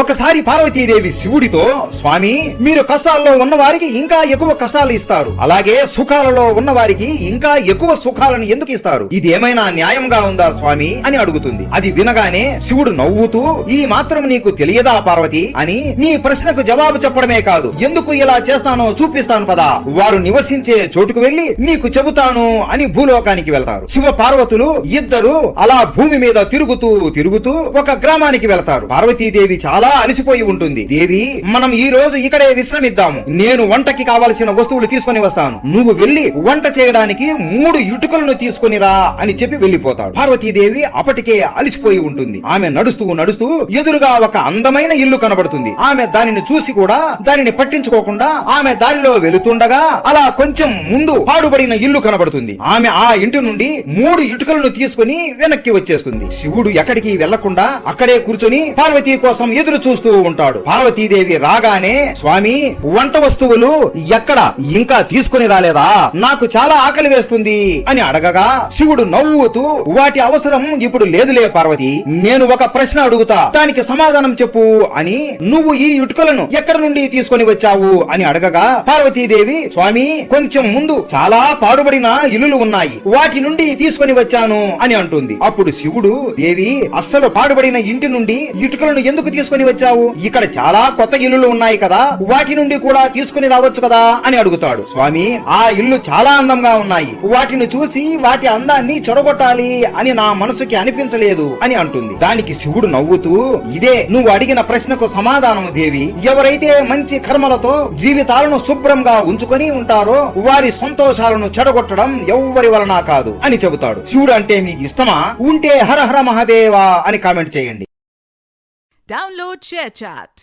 ఒకసారి పార్వతీదేవి శివుడితో, స్వామి, మీరు కష్టాల్లో ఉన్న వారికి ఇంకా ఎక్కువ కష్టాలు ఇస్తారు, అలాగే సుఖాలలో ఉన్న వారికి ఇంకా ఎక్కువ సుఖాలను ఎందుకు ఇస్తారు? ఇది ఏమైనా న్యాయంగా ఉందా స్వామి అని అడుగుతుంది. అది వినగానే శివుడు నవ్వుతూ, ఈ మాత్రం నీకు తెలియదా పార్వతి అని నీ ప్రశ్నకు జవాబు చెప్పడమే కాదు, ఎందుకు ఇలా చేస్తానో చూపిస్తాను పదా, వారు నివసించే చోటుకు వెళ్లి నీకు చెబుతాను అని భూలోకానికి వెళ్తారు. శివ పార్వతులు ఇద్దరు అలా భూమి మీద తిరుగుతూ తిరుగుతూ ఒక గ్రామానికి వెళ్తారు. పార్వతీదేవి చాలా అలసిపోయి ఉంటుంది. దేవి, మనం ఈ రోజు ఇక్కడే విశ్రమిద్దాము, నేను వంటకి కావలసిన వస్తువులు తీసుకుని వస్తాను, నువ్వు వెళ్లి వంట చేయడానికి 3 ఇటుకలను తీసుకునిరా అని చెప్పి వెళ్లిపోతాడు. పార్వతీదేవి అప్పటికే అలసిపోయి ఉంటుంది. ఆమె నడుస్తూ నడుస్తూ ఎదురుగా ఒక అందమైన ఇల్లు కనబడుతుంది. ఆమె దానిని చూసి కూడా దానిని పట్టించుకోకుండా ఆమె దారిలో వెళుతుండగా అలా కొంచెం ముందు పాడుబడిన ఇల్లు కనబడుతుంది. ఆమె ఆ ఇంటి నుండి 3 ఇటుకలను తీసుకుని వెనక్కి వచ్చేస్తుంది. శివుడు ఎక్కడికి వెళ్లకుండా అక్కడే కూర్చొని పార్వతీ కోసం ఎదురు చూస్తూ ఉంటాడు. పార్వతీదేవి రాగానే, స్వామి, వంట వస్తువులు ఎక్కడ, ఇంకా తీసుకుని రాలేదా, నాకు చాలా ఆకలి వేస్తుంది అని అడగగా శివుడు నవ్వుతూ, వాటి అవసరం ఇప్పుడు లేదులే పార్వతి, నేను ఒక ప్రశ్న అడుగుతా, దానికి సమాధానం చెప్పు అని. నువ్వు ఈ ఇటుకలను ఎక్కడి నుండి తీసుకొని వచ్చావు అని అడగగా పార్వతీదేవి, స్వామి, కొంచెం ముందు చాలా పాడుబడిన ఇల్లులు ఉన్నాయి, వాటి నుండి తీసుకొని వచ్చాను అని అంటుంది. అప్పుడు శివుడు, దేవి, అస్సలు పాడుబడిన ఇంటి నుండి ఇటుకలను ఎందుకు తీసుకొని వచ్చావు, ఇక్కడ చాలా కొత్త ఇల్లులు ఉన్నాయి కదా, వాటి నుండి కూడా తీసుకుని రావచ్చు కదా అని అడుగుతాడు. స్వామి, ఆ ఇల్లు చాలా అందంగా ఉన్నాయి, వాటిని చూసి వాటి అందాన్ని చెడగొట్టాలి అని నా మనసుకి అనిపించలేదు అని అంటుంది. దానికి శివుడు నవ్వుతూ, ఇదే నువ్వు అడిగిన ప్రశ్నకు సమాధానం దేవి, ఎవరైతే మంచి కర్మలతో జీవితాలను శుభ్రంగా ఉంచుకొని ఉంటారో వారి సంతోషాలను చెడగొట్టడం ఎవ్వరి వలన కాదు అని చెబుతాడు. శివుడు అంటే మీకు ఇష్టమా? ఉంటే హర హర మహాదేవా అని కామెంట్ చేయండి. Download ShareChat.